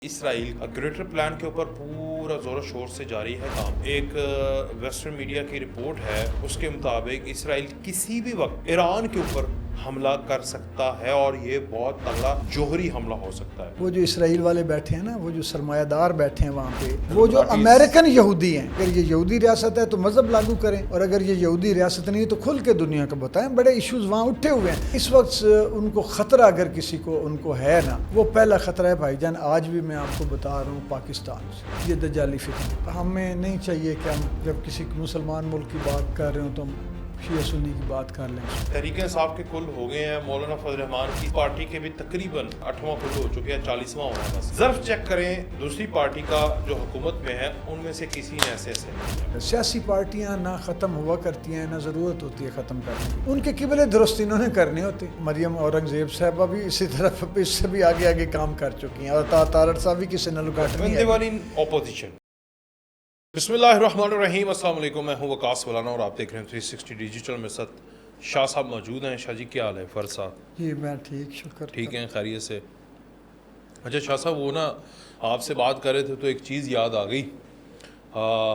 اسرائیل کا greater plan کے اوپر پورا زور و شور سے جاری ہے کام۔ ایک ویسٹرن میڈیا کی رپورٹ ہے، اس کے مطابق اسرائیل کسی بھی وقت ایران کے اوپر حملہ کر سکتا ہے اور یہ بہت تگڑا جوہری حملہ ہو سکتا ہے۔ وہ جو اسرائیل والے بیٹھے ہیں نا، وہ جو سرمایہ دار بیٹھے ہیں وہاں پہ، وہ جو امریکن یہودی ہیں، اگر یہ یہودی ریاست ہے تو مذہب لاگو کریں، اور اگر یہ یہودی ریاست نہیں ہے تو کھل کے دنیا کو بتائیں۔ بڑے ایشوز وہاں اٹھے ہوئے ہیں اس وقت۔ ان کو خطرہ اگر کسی کو ان کو ہے نا، وہ پہلا خطرہ ہے بھائی جان، آج بھی میں آپ کو بتا رہا ہوں، پاکستان سے یہ دجالی فتنہ۔ ہمیں نہیں چاہیے کہ ہم جب کسی مسلمان ملک کی بات کر رہے ہوں تو ہم شیعہ سنی کی بات کر لیں۔ تحریک انصاف کے کل ہو گئے ہیں، مولانا فضل الرحمان کی پارٹی کے بھی تقریباً 8واں کل ہو چکے ہیں، 40واں ہونا ہے بس۔ ظرف چیک کریں دوسری پارٹی کا جو حکومت میں ہے، ان میں سے کسی نے ایسے سیاسی پارٹیاں نہ ختم ہوا کرتی ہیں، نہ ضرورت ہوتی ہے ختم کرنے کی۔ ان کے قبلے درست انہوں نے کرنے ہوتے۔ مریم اورنگزیب صاحبہ بھی اسی طرف اس سے بھی آگے آگے کام کر چکی ہیں، اور تارڑ صاحب بھی کسی نے لگاٹنی ہے۔ اپوزیشن۔ بسم اللہ الرحمن الرحیم، السلام علیکم، میں ہوں وقاص مولانا اور آپ دیکھ رہے ہیں 360 ڈیجیٹل۔ میں ساتھ شاہ صاحب موجود ہیں۔ شاہ جی کیا حال ہے؟ فرض صاحب جی میں ٹھیک، شکر۔ ٹھیک ہیں، خیریت سے؟ اچھا شاہ صاحب، وہ نا آپ سے بات کر رہے تھے تو ایک چیز یاد آ گئی۔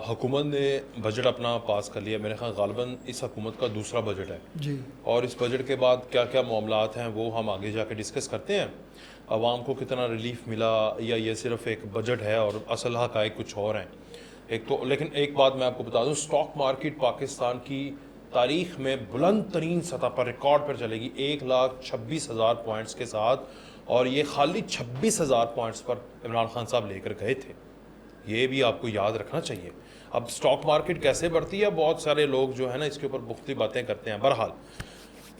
حکومت نے بجٹ اپنا پاس کر لیا، میرے خیال غالباً اس حکومت کا دوسرا بجٹ ہے جی، اور اس بجٹ کے بعد کیا کیا معاملات ہیں وہ ہم آگے جا کے ڈسکس کرتے ہیں۔ عوام کو کتنا ریلیف ملا، یا یہ صرف ایک بجٹ ہے اور اصل حقائق کچھ اور ہیں۔ ایک تو لیکن ایک بات میں آپ کو بتا دوں، سٹاک مارکیٹ پاکستان کی تاریخ میں بلند ترین سطح پر ریکارڈ پر چلے گی، 1,26,000 پوائنٹس کے ساتھ، اور یہ خالی 26,000 پوائنٹس پر عمران خان صاحب لے کر گئے تھے۔ یہ بھی آپ کو یاد رکھنا چاہیے۔ اب سٹاک مارکیٹ کیسے بڑھتی ہے، بہت سارے لوگ جو ہے نا اس کے اوپر مختلف باتیں کرتے ہیں۔ بہرحال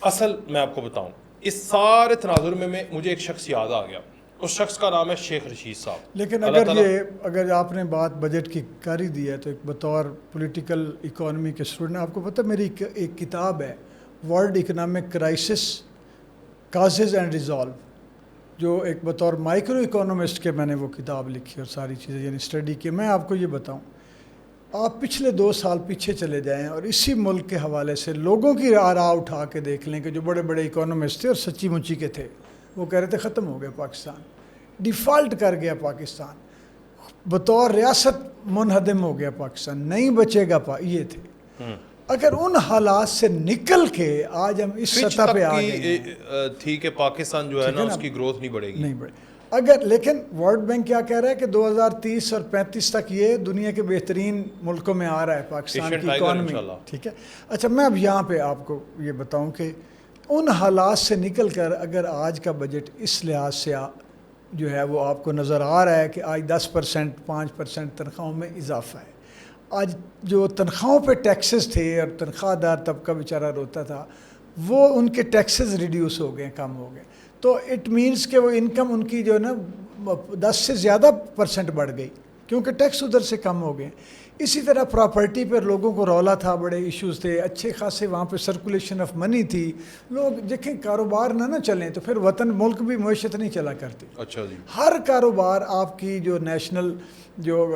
اصل میں آپ کو بتاؤں، اس سارے تناظر میں مجھے ایک شخص یاد آ گیا، اس شخص کا نام ہے شیخ رشید صاحب۔ لیکن اگر آپ نے بات بجٹ کی کر ہی دی ہے تو ایک بطور پولیٹیکل اکانومی کے اسٹوڈنٹ، آپ کو پتہ میری ایک کتاب ہے، world economic crisis causes and resolve, جو ایک بطور مائکرو اکانومسٹ کے میں نے وہ کتاب لکھی اور ساری چیزیں یعنی اسٹڈی کی۔ میں آپ کو یہ بتاؤں، آپ پچھلے 2 سال پیچھے چلے جائیں اور اسی ملک کے حوالے سے لوگوں کی راہ اٹھا کے دیکھ لیں کہ جو بڑے بڑے اکانومسٹ تھے اور سچی مچی کے تھے، وہ کہہ رہے تھے ختم ہو گیا پاکستان، ڈیفالٹ کر گیا پاکستان، بطور ریاست منہدم ہو گیا پاکستان، نہیں بچے گا یہ تھے۔ اگر ان حالات سے نکل کے آج ہم اس سطح پہ آ گئے تھی کہ پاکستان جو ہے نا اس کی گروتھ نہیں بڑھے گی، نہیں بڑھے اگر، لیکن ورلڈ بینک کیا کہہ رہا ہے کہ 2030 اور 35 تک یہ دنیا کے بہترین ملکوں میں آ رہا ہے پاکستان کی اکانومی۔ ٹھیک ہے، اچھا میں اب یہاں پہ آپ کو یہ بتاؤں کہ ان حالات سے نکل کر اگر آج کا بجٹ اس لحاظ سے جو ہے وہ آپ کو نظر آ رہا ہے کہ آج 10%، 5% تنخواہوں میں اضافہ ہے۔ آج جو تنخواہوں پہ ٹیکسز تھے اور تنخواہ دار طبقہ بیچارہ روتا تھا، وہ ان کے ٹیکسز ریڈیوس ہو گئے، کم ہو گئے، تو اٹ مینس کہ وہ انکم ان کی جو ہے نا 10 سے زیادہ % بڑھ گئی، کیونکہ ٹیکس ادھر سے کم ہو گئے۔ اسی طرح پراپرٹی پر لوگوں کو رولا تھا، بڑے ایشوز تھے، اچھے خاصے وہاں پہ سرکولیشن آف منی تھی، لوگ دیکھیں کاروبار نہ چلیں تو پھر وطن ملک بھی معیشت نہیں چلا کرتی۔ اچھا جی، ہر کاروبار آپ کی جو نیشنل جو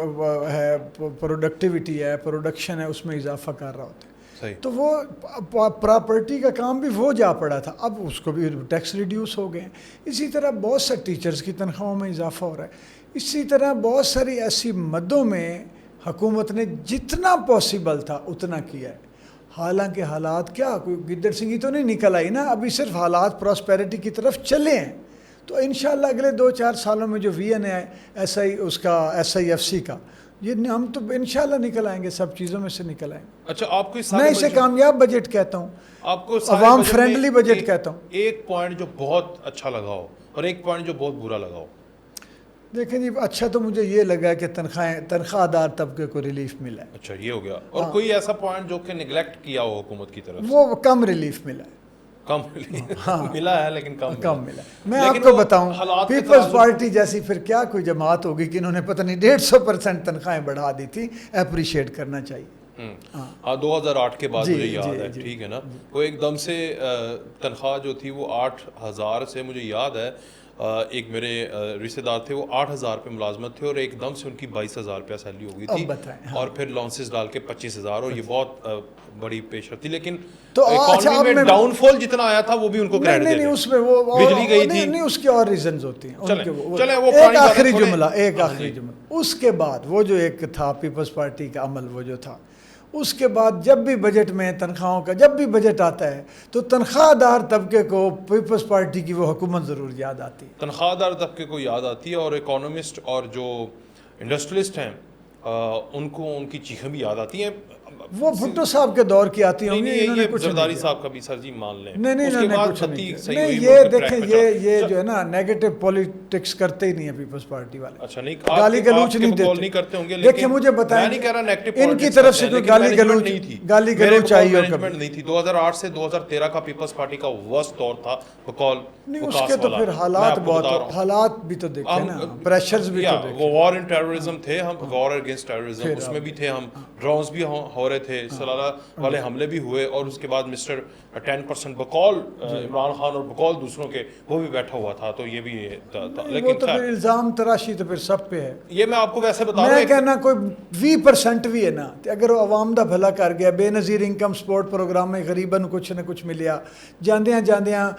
ہے پروڈکٹیوٹی ہے، پروڈکشن ہے، اس میں اضافہ کر رہا ہوتا ہے۔ تو وہ پراپرٹی کا کام بھی وہ جا پڑا تھا، اب اس کو بھی ٹیکس ریڈیوس ہو گئے ہیں۔ اسی طرح بہت سے ٹیچرز کی تنخواہوں میں اضافہ ہو رہا ہے۔ اسی طرح بہت ساری ایسی مدوں میں حکومت نے جتنا پاسبل تھا اتنا کیا ہے۔ حالانکہ حالات کیا، کوئی گدڑ سنگھی تو نہیں نکل آئی نا، ابھی صرف حالات پراسپیرٹی کی طرف چلے ہیں۔ تو انشاءاللہ اگلے 2-4 سالوں میں جو وی این ہے SIFC کا، یہ ہم تو انشاءاللہ نکل آئیں گے، سب چیزوں میں سے نکل آئیں گے۔ اچھا آپ کو میں اسے کامیاب بجٹ کہتا ہوں، آپ کو عوام فرینڈلی بجٹ کہتا ہوں۔ ایک پوائنٹ جو بہت اچھا لگا ہو اور ایک پوائنٹ جو بہت برا لگا ہو؟ دیکھیں جی، اچھا تو مجھے یہ لگا کہ تنخواہ دار طبقے کو ریلیف ملا ہے۔ اچھا یہ ہو گیا، اور کوئی ایسا پوائنٹ جو کہ نگلیکٹ کیا ہو حکومت کی طرف سے؟ وہ کم ریلیف ملا ہے، کم ملا ہے لیکن کم ملا۔ میں آپ کو بتاؤں، پیپلز پارٹی جیسی پھر کیا کوئی جماعت ہوگی کہ انہوں نے پتہ نہیں 150% تنخواہیں بڑھا دی تھی، اپریشیٹ کرنا چاہیے۔ ہاں 2008 کے بعد مجھے یاد ہے، ٹھیک ہے نا، وہ ایک دم سے تنخواہ جو تھی وہ 8,000 سے مجھے یاد ہے ایک میرے رشتے دار تھے, وہ 8,000 پہ ملازمت تھے اور ایک دم سے ان کی 22,000 روپیہ سیلری ہو گئی تھی, اور پھر لانسز ڈال کے 25,000, اور یہ بہت بڑی پیشرفت تھی. لیکن اکانومی میں ڈاؤن فال جتنا آیا تھا وہ بھی ان کو کریڈٹ دیتے ہیں. اس میں وہ بجلی گئی تھی, نہیں اس کی اور ریزنز ہوتی ہیں. چلیں وہ ایک آخری جملہ, اس کے بعد وہ جو ایک تھا پیپلز پارٹی کا عمل, وہ جو تھا اس کے بعد جب بھی بجٹ میں تنخواہوں کا جب بھی بجٹ آتا ہے تو تنخواہ دار طبقے کو پیپلز پارٹی کی وہ حکومت ضرور یاد آتی ہے, تنخواہ دار طبقے کو یاد آتی ہے, اور اکانومسٹ اور جو انڈسٹریلسٹ ہیں ان کو ان کی چیخیں بھی یاد آتی ہیں. وہ بھٹو صاحب کے دور کی آتی ہوں گی, یہ زرداری صاحب کا بھی سر جی مان لیں. نہیں یہ دیکھیں یہ جو ہے نا نیگیٹو پولیٹکس کرتے ہی نہیں ہے پیپلز پارٹی والے. اچھا نہیں, گالی گلوچ نہیں کرتے ہوں گے. دیکھیں مجھے بتائیں, میں نہیں کہہ رہا نیگیٹو ان کی طرف سے کوئی گالی گلوچ آئی ہو کبھی نہیں تھی. 2008 سے 2013 کا پیپلز پارٹی کا ورسٹ دور تھا بقول. نہیں اس کے تو پھر حالات بہت, حالات بھی تو دیکھیں نا, پریشرز بھی تو دیکھیں. وہ وار ان ٹیررزم تھے, ہم وار اگینسٹ ٹیررزم اس میں بھی تھے, ہم ڈرونز بھی ہو رہے تھے, سلالہ والے حملے بھی ہوئے, اور اس کے بعد مسٹر 10% بقول عمران خان اور بقول دوسروں کے وہ بھی بیٹھا ہوا تھا. تو یہ بھی تھا, لیکن تو پھر الزام تراشی تو پھر سب پہ ہے. یہ میں آپ کو ویسے بتا رہا ہوں, میں کہنا کوئی 20% بھی ہے نا, اگر وہ عوام دا بھلا کر گیا, بے نظیر انکم سپورٹ پروگرام میں غریباً کچھ نہ کچھ ملیا, جاندیاں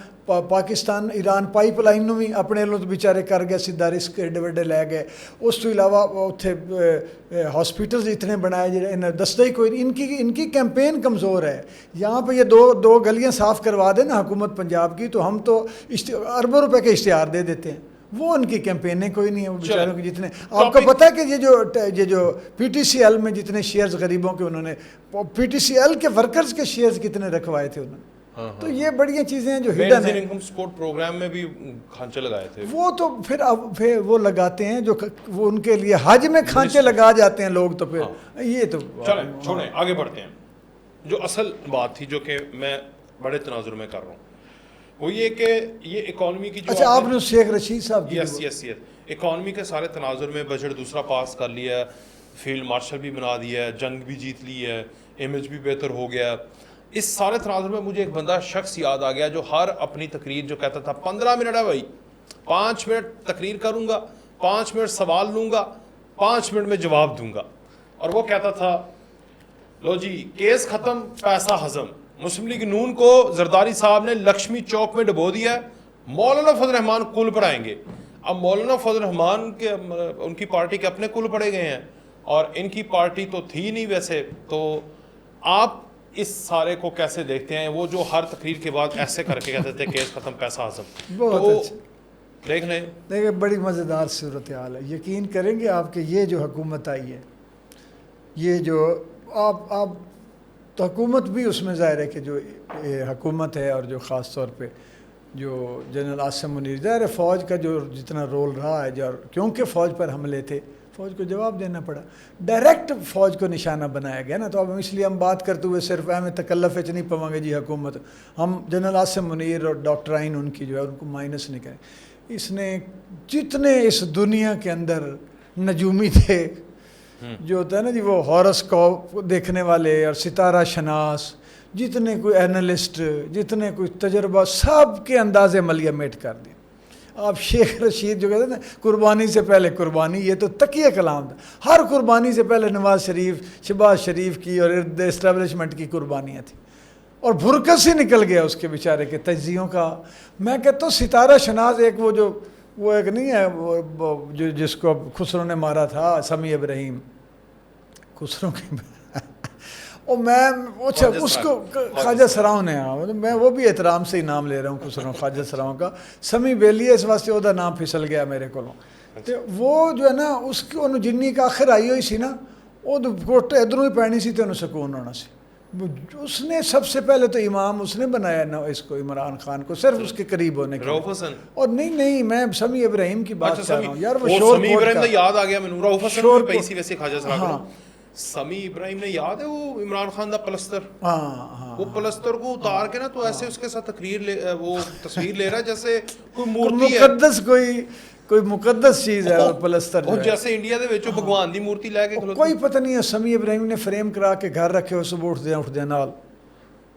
پاکستان ایران پائپ لائن نو بھی اپنے لوگ بیچارے کر گئے, سیدھا رسک ایڈے وڈے لے گئے. اس تو علاوہ اتنے ہاسپیٹلز اتنے بنائے جائے دستا ہی کوئی, ان کی کیمپین کمزور ہے. یہاں پہ یہ دو گلیاں صاف کروا دیں نا حکومت پنجاب کی, تو ہم تو اربوں روپے کے اشتہار دے دیتے ہیں. وہ ان کی کیمپینیں کوئی نہیں ہیں, وہ بیچاروں کے جتنے آپ کو پتہ ہے کہ یہ جو پی ٹی سی ایل میں جتنے شیئرز غریبوں کے انہوں نے, پی ٹی سی ایل کے ورکرز کے شیئرز کتنے رکھوائے تھے انہوں نے. تو یہ بڑی چیزیں ہیں جو ہڈن ہیں. انکم سپورٹ پروگرام میں بھی کھانچے لگائے تھے, وہ تو پھر وہ لگاتے ہیں جو وہ ان کے لیے حج میں کھانچے لگا جاتے ہیں لوگ, تو پھر یہ تو چلیں چھوڑیں آگے بڑھتے ہیں. جو اصل بات تھی جو کہ میں بڑے تناظر میں کر رہا ہوں وہ یہ کہ یہ اکانومی کی جو, اچھا آپ نے شیخ رشید صاحب کی یس اکانومی کے سارے تناظر میں بجٹ دوسرا پاس کر لیا ہے, فیلڈ مارشل بھی بنا دیا ہے, جنگ بھی جیت لی ہے, امیج بھی بہتر ہو گیا. اس سارے تناظر میں مجھے ایک بندہ شخص یاد آ گیا جو ہر اپنی تقریر جو کہتا تھا 15 منٹ ہے بھائی, 5 منٹ تقریر کروں گا, 5 منٹ سوال لوں گا, 5 منٹ میں جواب دوں گا. اور وہ کہتا تھا لو جی کیس ختم پیسہ ہضم. مسلم لیگ نون کو زرداری صاحب نے لکشمی چوک میں ڈبو دیا ہے, مولانا فضل الرحمان کل پڑھائیں گے. اب مولانا فضل الرحمان کے ان کی پارٹی کے اپنے کل پڑے گئے ہیں, اور ان کی پارٹی تو تھی نہیں ویسے. تو آپ اس سارے کو کیسے دیکھتے ہیں, وہ جو ہر تقریر کے بعد ایسے کر کے کہتے تھے کیس ختم پیسہ ہضم. بہت دیکھ لیں, دیکھیں بڑی مزیدار صورتحال ہے. یقین کریں گے آپ کہ یہ جو حکومت آئی ہے, یہ جو آپ تو حکومت بھی اس میں ظاہر ہے کہ جو حکومت ہے, اور جو خاص طور پہ جو جنرل عاصم منیر, ظاہر ہے فوج کا جو جتنا رول رہا ہے, جو کیونکہ فوج پر حملے تھے فوج کو جواب دینا پڑا, ڈائریکٹ فوج کو نشانہ بنایا گیا نا. تو اب اس لیے ہم بات کرتے ہوئے صرف اہم تکلف اچ نہیں پویں گے جی حکومت, ہم جنرل عاصم منیر اور ڈاکٹر عین ان کی جو ہے ان کو مائنس نہیں کریں. اس نے جتنے اس دنیا کے اندر نجومی تھے, جو ہوتا ہے نا جی وہ ہاراسکوپ دیکھنے والے اور ستارہ شناس, جتنے کوئی اینالسٹ, جتنے کوئی تجربہ, سب کے انداز عملیہ میٹ کر دیں. آپ شیخ رشید جو کہتے ہیں نا قربانی سے پہلے قربانی, یہ تو تقیہ کلام تھا. ہر قربانی سے پہلے نواز شریف, شہباز شریف کی اور اسٹیبلشمنٹ کی قربانیاں تھیں, اور بھرکس ہی نکل گیا اس کے بیچارے کے تجزیوں کا. میں کہتا ہوں ستارہ شناس ایک وہ ایک نہیں ہے وہ جو جس کو خسرو نے مارا تھا, سمیع ابراہیم خسرو کی, اور میں اس کو خواجہ سراؤں نے, میں وہ بھی احترام سے ہی نام لے رہا ہوں خسرو خواجہ سراؤں کا, سمی بیلی ہے اس واسطے وہ نام پھسل گیا میرے کو. تو وہ جو ہے نا اس کی انہوں جنی کا آخر آئی ہوئی سی نا, وہ کوٹ ادھروں ہی پہنی سی تو انہوں سکون ہونا سی. اس نے سب سے پہلے تو امام اس نے بنایا نا اس کو, عمران خان کو, صرف اس کے قریب ہونے کے. رؤف حسن, اور نہیں میں سمیع ابراہیم کی بات کر رہا ہوں یار. وہ سمیع ابراہیم نے یاد آ گیا مینوں, رؤف حسن بھی پئی سی ویسے خواجہ سراؤں کو. سمیع ابراہیم نے یاد ہے وہ عمران خان دا پلستر, وہ پلستر کو اتار کے نا تو ایسے اس کے ساتھ وہ تصویر لے رہا ہے جیسے کوئی مورتی ہے, مقدس کوئی مقدس چیز ہے وہ پلستر, اور جیسے انڈیا دے وچ بھگوان دی مورتی لے کے کوئی پتہ نہیں ہے. سمیع ابراہیم نے فریم کرا کے گھر رکھے, وہ صبح اٹھ دے نال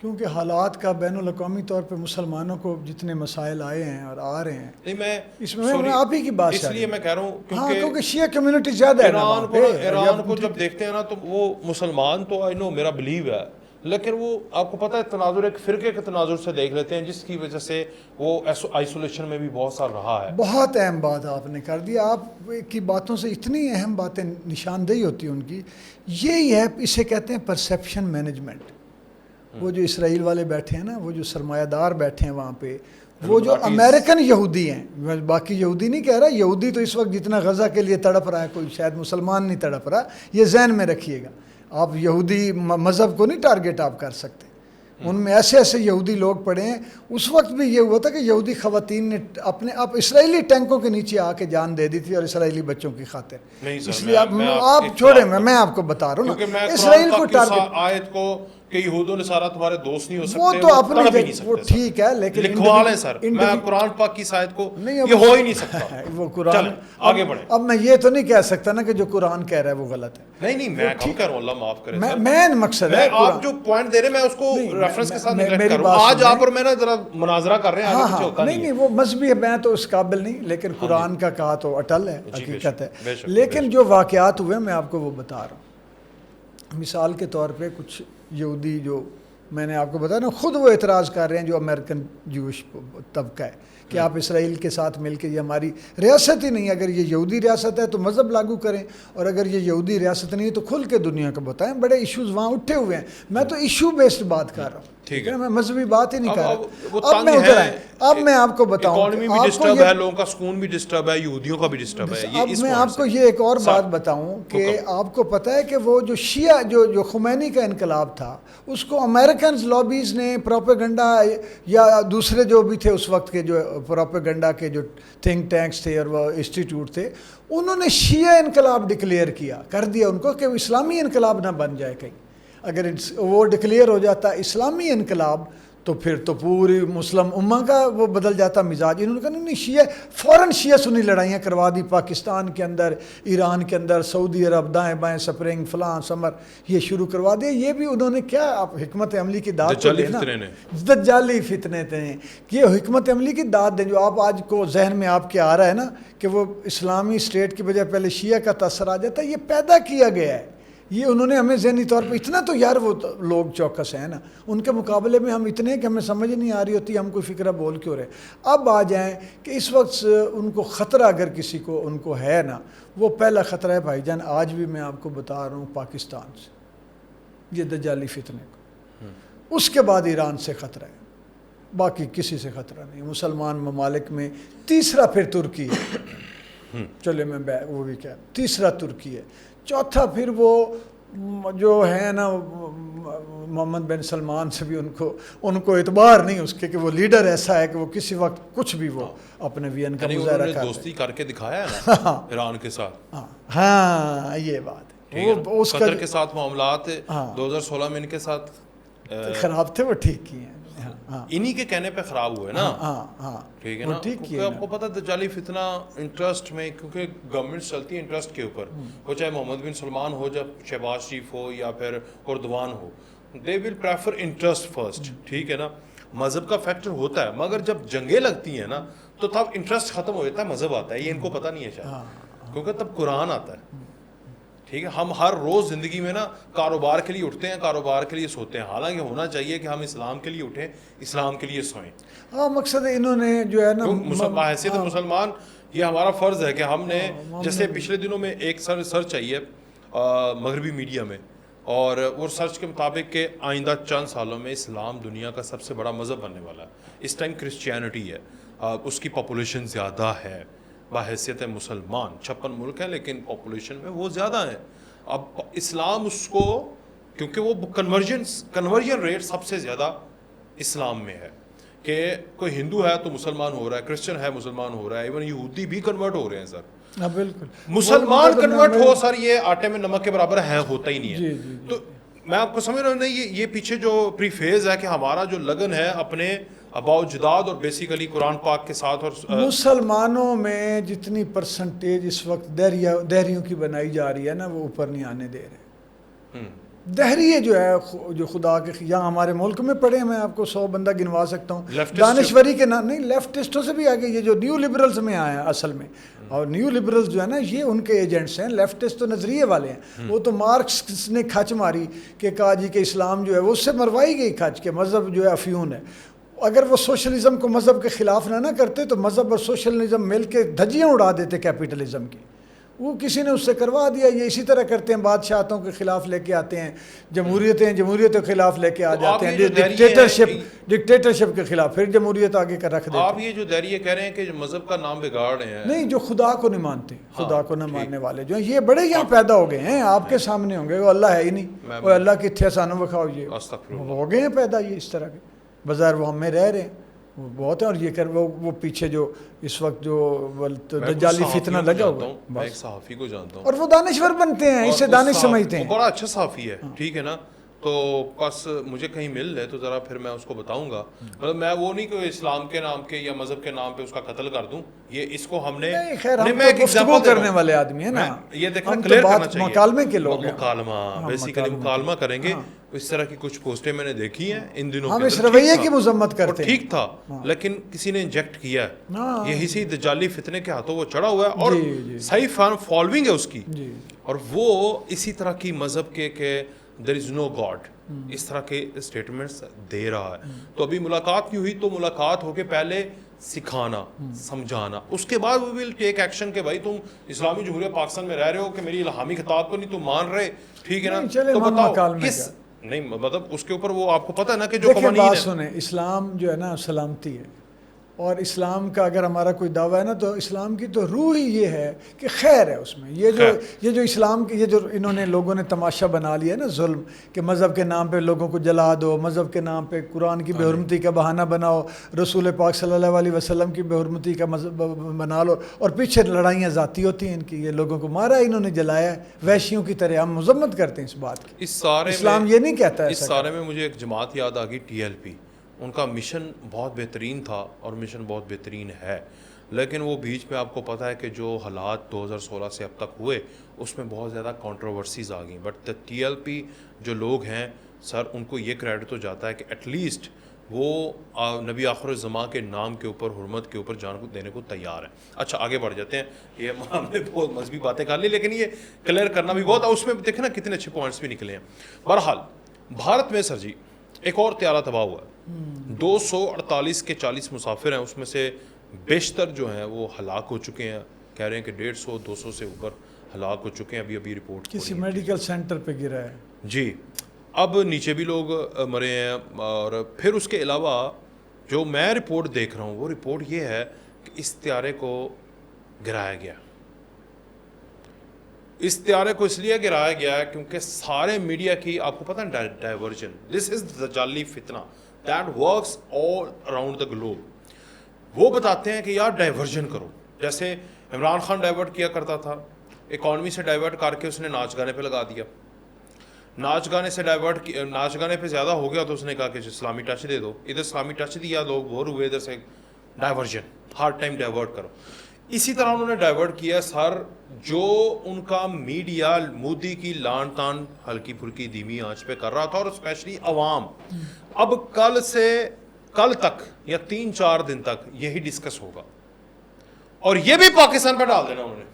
کیونکہ حالات کا بین الاقوامی طور پہ مسلمانوں کو جتنے مسائل آئے ہیں اور آ رہے ہیں، نہیں میں اس میں آپ ہی کی بات اس لیے میں کہہ رہا ہوں ہاں کیونکہ شیعہ کمیونٹی زیادہ ہے ایران کو جب دیکھتے ہیں نا تو وہ مسلمان تو آئی نو میرا بلیو ہے، لیکن وہ آپ کو پتہ ہے تناظر ایک فرقے کے تناظر سے دیکھ لیتے ہیں جس کی وجہ سے وہ آئسولیشن میں بھی بہت سال رہا ہے. بہت اہم بات آپ نے کر دی، آپ کی باتوں سے اتنی اہم باتیں نشاندہی ہوتی ہے ان کی. یہی ہے، اسے کہتے ہیں پرسیپشن مینجمنٹ. وہ جو اسرائیل والے بیٹھے ہیں نا، وہ جو سرمایہ دار بیٹھے ہیں وہاں پہ، وہ جو امریکن یہودی ہیں، باقی یہودی نہیں کہہ رہا، یہودی تو اس وقت جتنا غزہ کے لیے تڑپ رہا ہے کوئی شاید مسلمان نہیں تڑپ رہا، یہ ذہن میں رکھیے گا. آپ یہودی مذہب کو نہیں ٹارگٹ آپ کر سکتے، ان میں ایسے ایسے یہودی لوگ پڑے ہیں. اس وقت بھی یہ ہوا تھا کہ یہودی خواتین نے اپنے آپ اسرائیلی ٹینکوں کے نیچے آ کے جان دے دی تھی اور اسرائیلی بچوں کی خاطر. اس لیے آپ چھوڑیں، میں آپ کو بتا رہا ہوں نا، اسرائیل کو ٹارگٹ آیت کو کہ یہود و نصارہ تمہارے دوست نہیں ہو سکتے، وہ تو اپنی وہ ٹھیک ہے، لیکن لکھوا لیں سر، میں قرآن پاک کی آیت کو یہ ہو ہی نہیں سکتا. وہ قرآن آگے بڑھیں. اب میں یہ تو نہیں کہہ سکتا نا کہ جو قرآن کہہ رہا ہے وہ غلط ہے. نہیں میں کم کہہ رہا ہوں، اللہ معاف کرے. میں مقصد ہے آپ جو پوائنٹ دے رہے ہیں میں اس کو ریفرنس کے ساتھ نیگلیکٹ کر رہا ہوں. آج آپ اور میں نا ذرا مناظرہ کر رہے ہیں، آگے پیچھے ہوتا نہیں. نہیں وہ مذہبی ہے، میں تو اس قابل نہیں، لیکن قرآن کا کہا تو اٹل ہے، حقیقت ہے. لیکن جو واقعات ہوئے میں آپ کو وہ بتا رہا ہوں. مثال کے طور پہ کچھ یہودی جو میں نے آپ کو بتایا نا، خود وہ اعتراض کر رہے ہیں جو امریکن جوش طبقہ ہے کہ آپ اسرائیل کے ساتھ مل کے، یہ ہماری ریاست ہی نہیں، اگر یہ یہودی ریاست ہے تو مذہب لاگو کریں، اور اگر یہ یہودی ریاست نہیں تو کھل کے دنیا کو بتائیں. بڑے ایشوز وہاں اٹھے ہوئے ہیں. میں تو ایشو بیسڈ بات کر رہا ہوں، ٹھیک ہے، میں مذہبی بات ہی نہیں کر رہا. اب میں ادھر آئیں، اب میں آپ کو بتاؤں، اکانومی بھی ڈسٹرب ہے، لوگوں کا سکون بھی ڈسٹرب ہے، یہودیوں کا بھی ڈسٹرب ہے. اب میں آپ کو یہ ایک اور بات بتاؤں کہ آپ کو پتہ ہے کہ وہ جو شیعہ جو خمینی کا انقلاب تھا، اس کو امریکنز لابیز نے پروپیگنڈا یا دوسرے جو بھی تھے اس وقت کے جو پروپیگنڈا کے جو تھنک ٹینکس تھے اور وہ انسٹیٹیوٹ تھے، انہوں نے شیعہ انقلاب ڈکلیئر کر دیا ان کو کہ وہ اسلامی انقلاب نہ بن جائے کہیں. اگر وہ ڈکلیئر ہو جاتا اسلامی انقلاب تو پھر تو پوری مسلم امہ کا وہ بدل جاتا مزاج. انہوں نے کہا نہیں، شیعہ فوراً شیعہ سنی لڑائیاں کروا دی پاکستان کے اندر، ایران کے اندر، سعودی عرب، دائیں بائیں، سپرنگ، فلاں سمر، یہ شروع کروا دیا. یہ بھی انہوں نے کیا، آپ حکمت عملی کی داد تو دیں نا، دجالی فتنے تھے، یہ حکمت عملی کی داد دیں جو آپ آج کو ذہن میں آپ کے آ رہا ہے نا کہ وہ اسلامی اسٹیٹ کی بجائے پہلے شیعہ کا تاثر آ جاتا ہے. یہ پیدا کیا گیا ہے، یہ انہوں نے ہمیں ذہنی طور پہ اتنا تو یار وہ لوگ چوکس ہیں نا، ان کے مقابلے میں ہم اتنے کہ ہمیں سمجھ نہیں آ رہی ہوتی ہم کوئی فکرہ بول کیوں رہے. اب آ جائیں کہ اس وقت ان کو خطرہ اگر کسی کو ان کو ہے نا، وہ پہلا خطرہ ہے بھائی جان، آج بھی میں آپ کو بتا رہا ہوں، پاکستان سے، یہ دجالی فتنے کو. اس کے بعد ایران سے خطرہ ہے، باقی کسی سے خطرہ نہیں. مسلمان ممالک میں تیسرا پھر ترکی ہے، چلے میں وہ بھی کیا، تیسرا ترکی ہے. چوتھا پھر وہ جو ہے نا محمد بن سلمان سے بھی ان کو اعتبار نہیں اس کے کہ وہ لیڈر ایسا ہے کہ وہ کسی وقت کچھ بھی وہ اپنے وین کا مظاہرہ کر دوستی کر کے دکھایا ہے نا ایران کے ساتھ. ہاں یہ بات ہے، وہ اس قطر کے ساتھ معاملات 2016 میں ان کے ساتھ خراب تھے، وہ ٹھیک کیے ہیں، انہی کے کہنے پہ خراب ہوئے نا، ٹھیک ہے نا. کیونکہ آپ کو پتہ دجالی فتنہ انٹرسٹ میں، کیونکہ گورنمنٹ چلتی ہے انٹرسٹ کے اوپر، وہ چاہے محمد بن سلمان ہو، جب شہباز شریف ہو یا پھر اردوان ہو، دے ول پریفر انٹرسٹ فرسٹ، ٹھیک ہے نا. مذہب کا فیکٹر ہوتا ہے، مگر جب جنگیں لگتی ہیں نا تو تب انٹرسٹ ختم ہو جاتا ہے، مذہب آتا ہے. یہ ان کو پتہ نہیں ہے شاید، کیونکہ تب قرآن آتا ہے. ٹھیک ہے، ہم ہر روز زندگی میں نا کاروبار کے لیے اٹھتے ہیں، کاروبار کے لیے سوتے ہیں. حالانکہ ہونا چاہیے کہ ہم اسلام کے لیے اٹھیں، اسلام کے لیے سوئیں. مقصد انہوں نے جو ہے نا حیثیت مسلمان یہ ہمارا فرض ہے کہ ہم نے، جیسے پچھلے دنوں میں ایک سرچ آئی ہے مغربی میڈیا میں، اور وہ سرچ کے مطابق کہ آئندہ چند سالوں میں اسلام دنیا کا سب سے بڑا مذہب بننے والا ہے. اس ٹائم کرسچینٹی ہے، اس کی پاپولیشن زیادہ ہے بحیثیت مسلمان. 56 ملک ہیں لیکن پاپولیشن میں وہ زیادہ ہیں. اب اسلام اس کو، کیونکہ وہ کنورژن ریٹ سب سے زیادہ اسلام میں ہے، کہ کوئی ہندو ہے تو مسلمان ہو رہا ہے، کرسچن ہے مسلمان ہو رہا ہے، ایون یہودی بھی کنورٹ ہو رہے ہیں سر. بالکل مسلمان کنورٹ ہو سر، یہ آٹے میں نمک کے برابر ہے، ہوتا ہی نہیں ہے. تو میں آپ کو سمجھ رہا ہوں، یہ پیچھے جو پری فیز ہے کہ ہمارا جو لگن ہے اپنے اباؤ جداد اور بیسیکلی قرآن پاک کے ساتھ، اور مسلمانوں میں جتنی پرسنٹیج اس وقت دہریوں کی بنائی جا رہی ہے نا، وہ اوپر نہیں آنے دے رہے. دہریے جو ہے جو خدا کے یہاں ہمارے ملک میں پڑے ہیں، میں آپ کو 100 بندہ گنوا سکتا ہوں دانشوری کے نام، نہیں لیفٹسٹوں سے بھی آگے یہ جو نیو لبرلز میں آئے ہیں اصل میں، اور نیو لبرلز جو ہے نا یہ ان کے ایجنٹس ہیں، لیفٹسٹ تو نظریے والے ہیں، وہ تو مارکس نے کھچ ماری کہ کہا جی کہ اسلام جو ہے وہ اس سے مروائی گئی کھچ کہ مذہب جو ہے افیون ہے، اگر وہ سوشلزم کو مذہب کے خلاف نہ کرتے تو مذہب اور سوشلزم مل کے دھجیاں اڑا دیتے کیپیٹلزم کی، وہ کسی نے اس سے کروا دیا۔ یہ اسی طرح کرتے ہیں، بادشاہتوں کے خلاف لے کے آتے ہیں، جمہوریتوں کے خلاف لے کے آ جاتے ہیں، ڈکٹیٹرشپ کے خلاف، پھر جمہوریت آگے کر رکھ دیتے ہیں۔ آپ یہ جو دہریے کہہ رہے ہیں کہ مذہب کا نام بگاڑ رہے ہیں، نہیں، جو خدا کو نہیں مانتے، خدا کو نہ ماننے والے جو ہیں یہ بڑے یہاں پیدا ہو گئے ہیں، آپ کے سامنے ہوں گے، وہ اللہ ہے ہی نہیں، وہ اللہ کی اتھے سانوں بکھاؤ، یہ ہو گئے ہیں پیدا یہ اس طرح کے، بظاہر وہ ہم میں رہ رہے ہیں، وہ بہت ہیں، اور یہ کر وہ پیچھے جو اس وقت جو دجالی فتنہ لگا ہوا ہے، میں ایک صحافی کو جانتا ہوں اور وہ دانشور بنتے ہیں، اسے دانش سمجھتے ہیں، وہ بڑا اچھا صحافی ہے، ٹھیک ہے نا، تو بس مجھے کہیں مل لے تو ذرا پھر میں اس کو بتاؤں گا، مطلب میں وہ نہیں کہ اسلام کے نام کے یا مذہب کے نام پہ اس کا قتل کر دوں، یہ اس کو ہم نے خیر ہم تو گفتگو کرنے والے آدمی ہیں نا، یہ دیکھنا کلیئر کرنا چاہیے، مکالمے کے لوگ ہیں، مکالمہ بیسیکلی مکالمہ کریں گے۔ اس طرح کی کچھ پوسٹیں میں نے دیکھی ہیں ان دنوں، ہم اس رویے کی مذمت کرتے ہیں، ٹھیک تھا لیکن کسی نے انجیکٹ کیا ہے، یہی سی دجالی فتنے کے ہاتھوں وہ چڑھا ہوا ہے اور صحیح فالوئنگ ہے اس کی، اور وہ اسی طرح کی مذہب کے کہ دیر از نو گاڈ، اس طرح کے اسٹیٹمنٹس دے رہا ہے۔ تو ابھی ملاقات کی ہوئی تو ملاقات ہو کے پہلے سکھانا سمجھانا، اس کے بعد وہ ول ٹیک ایکشن کہ بھائی تم اسلامی جمہوریہ پاکستان میں رہ رہے ہو کہ میری الہامی خطاب کو نہیں تم مان رہے، ٹھیک ہے نا، تو بتاؤ کس نہیں، مطلب اس کے اوپر وہ آپ کو پتہ ہے نا کہ جو قوانین ہیں، بات سنیں، اسلام جو ہے نا سلامتی ہے، اور اسلام کا اگر ہمارا کوئی دعویٰ ہے نا تو اسلام کی تو روح ہی یہ ہے کہ خیر ہے اس میں، یہ جو اسلام کی یہ جو انہوں نے لوگوں نے تماشا بنا لیا ہے نا ظلم، کہ مذہب کے نام پہ لوگوں کو جلا دو، مذہب کے نام پہ قرآن کی بے حرمتی کا بہانہ بناؤ، رسول پاک صلی اللہ علیہ وسلم کی بے حرمتی کا بنا لو، اور پیچھے لڑائیاں ذاتی ہوتی ہیں ان کی، یہ لوگوں کو مارا انہوں نے، جلایا ہے وحشیوں کی طرح، ہم مذمت کرتے ہیں اس بات کی، اسلام یہ نہیں کہتا ہے۔ اس سارے میں مجھے ایک جماعت یاد آ گئی، TLP، ان کا مشن بہت بہترین تھا اور مشن بہت بہترین ہے، لیکن وہ بیچ میں آپ کو پتہ ہے کہ جو حالات 2016 سے اب تک ہوئے اس میں بہت زیادہ کانٹروورسیز آ گئیں، بٹ TLP جو لوگ ہیں سر ان کو یہ کریڈٹ تو جاتا ہے کہ ایٹ لیسٹ وہ نبی آخر الزمان کے نام کے اوپر، حرمت کے اوپر جان کو دینے کو تیار ہیں۔ اچھا آگے بڑھ جاتے ہیں، یہ ہم نے بہت مذہبی باتیں کر لی لیکن یہ کلیئر کرنا بھی بہت، اس میں دیکھیں نا کتنے اچھے پوائنٹس بھی نکلے ہیں۔ بہرحال بھارت میں سر جی ایک اور طیارہ تباہ ہوا ہے، 248 کے 40 مسافر ہیں، اس میں سے بیشتر جو ہیں وہ ہلاک ہو چکے ہیں، کہہ رہے ہیں کہ 150-200 سے اوپر ہلاک ہو چکے ہیں، ابھی رپورٹ کسی میڈیکل سینٹر پہ گرا ہے جی، اب نیچے بھی لوگ مرے ہیں، اور پھر اس کے علاوہ جو میں رپورٹ دیکھ رہا ہوں وہ رپورٹ یہ ہے کہ اس طیارے کو گرایا گیا، اس طیارے کو اس لیے گرایا گیا ہے کیونکہ سارے میڈیا کی آپ کو پتہ ہے ڈائیورژن، دس از دجالی فتنہ that works all around the globe, وہ بتاتے ہیں کہ یار ڈائیورژن کرو، جیسے عمران خان ڈائیورٹ کیا کرتا تھا، اکانومی سے ڈائیورٹ کر کے اس نے ناچ گانے پہ لگا دیا، ناچ گانے سے ڈائیورٹ کیا، ناچ گانے پہ زیادہ ہو گیا تو اس نے کہا کہ اسلامی ٹچ دے دو، ادھر اسلامی ٹچ دیا، لوگ بور ہوئے، ادھر سے ڈائیورژن، ہر ٹائم ڈائیورٹ کرو۔ اسی طرح انہوں نے ڈائیورٹ کیا سر، جو ان کا میڈیا مودی کی لان تان ہلکی پھلکی دھیمی آنچ پہ کر رہا تھا، اور اسپیشلی عوام، اب کل تک یا 3-4 دن تک یہی ڈسکس ہوگا، اور یہ بھی پاکستان پہ ڈال دینا انہوں نے۔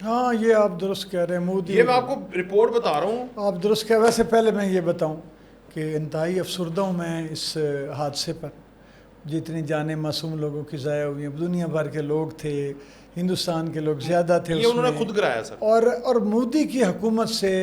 ہاں یہ آپ درست کہہ رہے ہیں، مودی، یہ میں آپ کو رپورٹ بتا رہا ہوں، آپ درست کہہ، ویسے پہلے میں یہ بتاؤں کہ انتہائی افسردہ ہوں میں اس حادثے پر، جتنی جانیں معصوم لوگوں کی ضائع ہوئی ہیں، دنیا بھر کے لوگ تھے، ہندوستان کے لوگ زیادہ تھے، یہ انہوں نے خود گرایا سر، اور مودی کی حکومت سے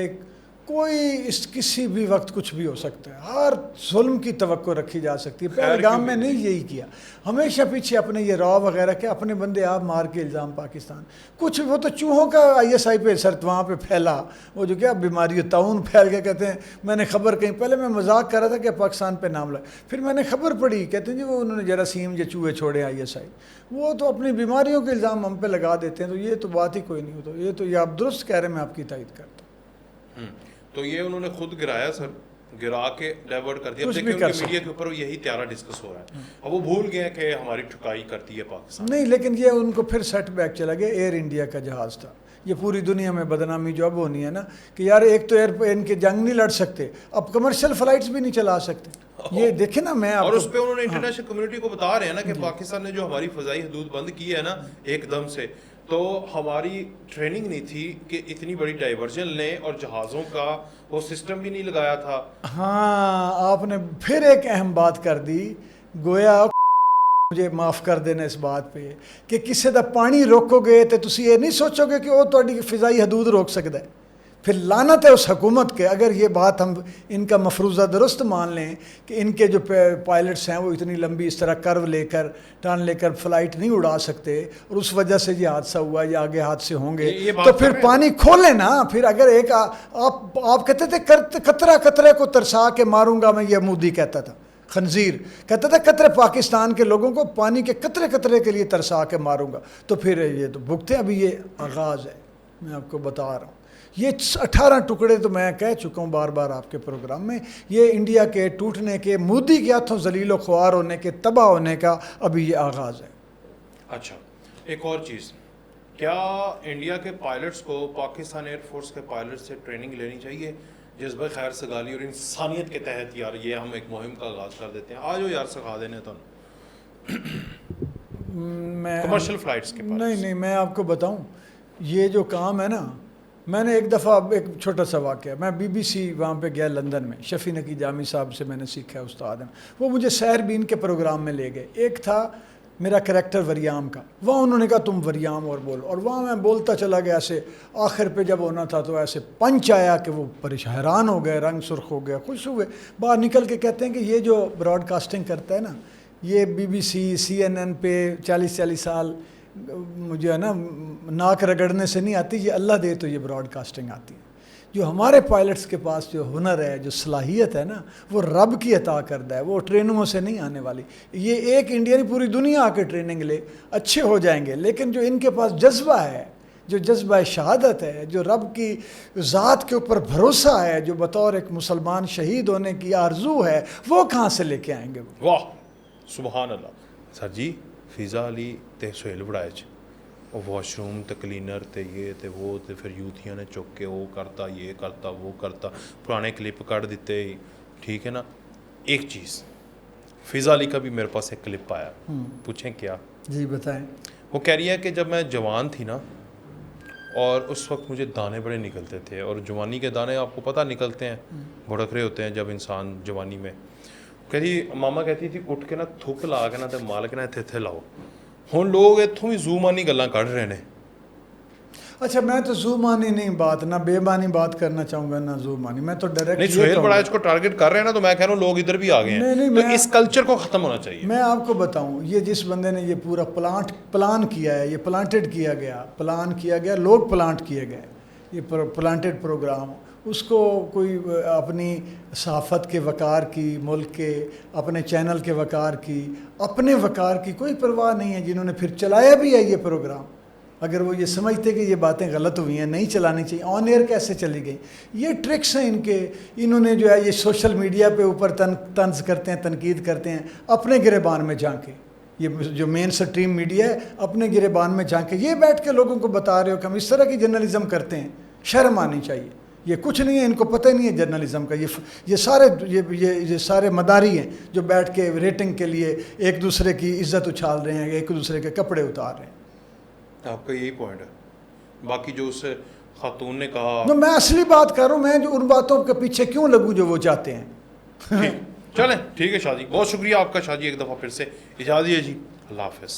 کوئی کسی بھی وقت کچھ بھی ہو سکتا ہے، ہر ظلم کی توقع رکھی جا سکتی ہے۔ پہلگام میں نہیں یہی کیا، ہمیشہ پیچھے اپنے یہ را وغیرہ کے اپنے بندے آپ مار کے الزام پاکستان، کچھ وہ تو چوہوں کا ISI پہ سرت وہاں پہ پھیلا، وہ جو کیا بیماری طاعون پھیل کے کہتے ہیں، میں نے خبر کہیں پہلے میں مذاق کر رہا تھا کہ پاکستان پہ نام لگا، پھر میں نے خبر پڑھی، کہتے ہیں جی وہ انہوں نے جراثیم یا چوہے چھوڑے ISI، وہ تو اپنی بیماریوں کے الزام ہم پہ لگا دیتے ہیں، تو یہ تو بات ہی کوئی نہیں ہوتا، یہ تو یہ آپ درست کہہ رہے ہیں، میں آپ کی تائید کرتا ہوں۔ تو یہ انہوں نے خود گرایا سر، گرا کے ڈائیورٹ کر دیا، اب دیکھیں ان کے میڈیا کے اوپر یہی طیارہ ڈسکس ہو رہا ہے، اب وہ بھول گئے کہ ہماری ٹھکائی کرتی ہے پاکستان، نہیں لیکن یہ ان کو پھر سیٹ بیک چلا گیا، ایئر انڈیا کا جہاز تھا، یہ پوری دنیا میں بدنامی جو اب ہونی ہے نا کہ یار ایک تو ان کے جنگ نہیں لڑ سکتے، اب کمرشل فلائٹس بھی نہیں چلا سکتے. یہ دیکھیں نا میں اور اس پہ انہوں نے انٹرنیشنل کمیونٹی کو بتا رہے ہیں نا کہ پاکستان نے جو ہماری فضائی حدود بند کی ہے نا ایک دم سے، تو ہماری ٹریننگ نہیں تھی کہ اتنی بڑی ڈائیورژن لیں، اور جہازوں کا وہ سسٹم بھی نہیں لگایا تھا. ہاں آپ نے پھر ایک اہم بات کر دی، گویا مجھے معاف کر دینا اس بات پہ کہ کسی دا پانی روکو گے تو تسی یہ نہیں سوچو گے کہ وہ تہاڈی فضائی حدود روک سکتا ہے. پھر لعنت ہے اس حکومت کے اگر یہ بات ہم ان کا مفروضہ درست مان لیں کہ ان کے جو پائلٹس ہیں وہ اتنی لمبی اس طرح کرو لے کر ٹرن لے کر فلائٹ نہیں اڑا سکتے، اور اس وجہ سے یہ حادثہ ہوا یا آگے حادثے ہوں گے، تو پھر پانی کھولے نا. پھر اگر ایک آپ کہتے تھے قطرہ قطرے کو ترسا کے ماروں گا میں، یہ مودی کہتا تھا، خنزیر کہتا تھا قطرے پاکستان کے لوگوں کو پانی کے قطرے قطرے کے لیے ترسا کے ماروں گا. تو پھر یہ تو بھگتے ابھی یہ آغاز ہے، میں آپ کو بتا رہا ہوں. یہ 18 ٹکڑے تو میں کہہ چکا ہوں بار بار آپ کے پروگرام میں، یہ انڈیا کے ٹوٹنے کے، مودی کے ہاتھوں ذلیل و خوار ہونے کے، تباہ ہونے کا ابھی یہ آغاز ہے. اچھا ایک اور چیز، کیا انڈیا کے پائلٹس کو پاکستان ایئر فورس کے پائلٹ سے ٹریننگ لینی چاہیے جذبہ خیر سگالی اور انسانیت کے تحت؟ یار یہ ہم ایک مہم کا آغاز کر دیتے ہیں، آجو یار سکھا دینے تو کمرشل فلائٹس کے پاس. نہیں میں آپ کو بتاؤں یہ جو کام ہے نا، میں نے ایک دفعہ ایک چھوٹا سا واقعہ، میں BBC وہاں پہ گیا لندن میں، شفیع نقی جامی صاحب سے میں نے سیکھا، استاد ہیں وہ، مجھے سیر بین کے پروگرام میں لے گئے. ایک تھا میرا کریکٹر وریام کا، وہاں انہوں نے کہا تم وریام اور بولو، اور وہاں میں بولتا چلا گیا ایسے، آخر پہ جب ہونا تھا تو ایسے پنچ آیا کہ وہ حیران ہو گئے، رنگ سرخ ہو گیا، خوش ہوئے. باہر نکل کے کہتے ہیں کہ یہ جو براڈ کاسٹنگ کرتا ہے نا، یہ BBC CNN پہ 40 سال مجھے ہے نا ناک رگڑنے سے نہیں آتی، یہ اللہ دے تو یہ براڈ کاسٹنگ آتی ہے. جو ہمارے پائلٹس کے پاس جو ہنر ہے، جو صلاحیت ہے نا، وہ رب کی عطا کردہ ہے، وہ ٹریننگوں سے نہیں آنے والی. یہ ایک انڈین پوری دنیا آ کے ٹریننگ لے اچھے ہو جائیں گے، لیکن جو ان کے پاس جذبہ ہے، جو جذبہ شہادت ہے، جو رب کی ذات کے اوپر بھروسہ ہے، جو بطور ایک مسلمان شہید ہونے کی آرزو ہے، وہ کہاں سے لے کے آئیں گے؟ واہ سبحان اللہ. سر جی فضا علی تے سہیل بڑائے وہ واش روم تے کلینر تے یہ تے وہ تے پھر یوتھیاں نے چک کے وہ کرتا، یہ کرتا، وہ کرتا، پرانے کلپ کر دیتے، ٹھیک ہے نا. ایک چیز فضا علی کا بھی میرے پاس ایک کلپ آیا، پوچھیں کیا؟ جی بتائیں. وہ کہہ رہی ہے کہ جب میں جوان تھی نا، اور اس وقت مجھے دانے بڑے نکلتے تھے، اور جوانی کے دانے آپ کو پتہ نکلتے ہیں، بھڑکرے ہوتے ہیں جب انسان جوانی میں. کہتی ماما کہتی تھی اٹھ کے نا تھک لا کے نا تے مال کے نا اتھے لاؤ. ہن لوگ اتوں بھی زو مانی گلاں کڑھ رہے ہیں. اچھا میں تو زو مانی نہیں بات، نہ بے مانی بات کرنا چاہوں گا، نہ زو مانی، میں تو ڈائریکٹ نہیں سہیل بڑائچ کو ٹارگٹ کر رہے ہیں نا، تو میں کہہ رہا ہوں لوگ ادھر بھی آ گئے ہیں، تو اس کلچر کو ختم ہونا چاہیے. میں آپ کو بتاؤں، یہ جس بندے نے یہ پورا پلان کیا ہے، یہ پلانٹڈ کیا گیا، پلان کیا گیا، لوگ پلانٹ کیے گئے، یہ پلانٹڈ پروگرام، اس کو کوئی اپنی صحافت کے وقار کی، ملک کے اپنے چینل کے وقار کی، اپنے وقار کی کوئی پرواہ نہیں ہے. جنہوں نے پھر چلایا بھی ہے یہ پروگرام، اگر وہ یہ سمجھتے کہ یہ باتیں غلط ہوئی ہیں، نہیں چلانی چاہیے، آن ایئر کیسے چلی گئی؟ یہ ٹرکس ہیں ان کے. انہوں نے جو ہے یہ سوشل میڈیا پہ اوپر طنز کرتے ہیں، تنقید کرتے ہیں، اپنے گریبان میں جھانکے. یہ جو مین سٹریم میڈیا ہے اپنے گریبان میں جھانکے، یہ بیٹھ کے لوگوں کو بتا رہے ہو کہ ہم اس طرح کی جرنلزم کرتے ہیں. شرم آنی چاہیے. یہ کچھ نہیں ہے، ان کو پتہ ہی نہیں ہے جرنلزم کا. یہ سارے مداری ہیں جو بیٹھ کے ریٹنگ کے لیے ایک دوسرے کی عزت اچھال رہے ہیں، ایک دوسرے کے کپڑے اتار رہے ہیں. آپ کا یہی پوائنٹ ہے. باقی جو اس خاتون نے کہا، میں اصلی بات کر رہا ہوں، میں جو ان باتوں کے پیچھے کیوں لگوں جو وہ چاہتے ہیں. چلیں ٹھیک ہے شاہ جی، بہت شکریہ آپ کا شاہ جی. ایک دفعہ پھر سے اجازت دیجیے جی، اللہ حافظ.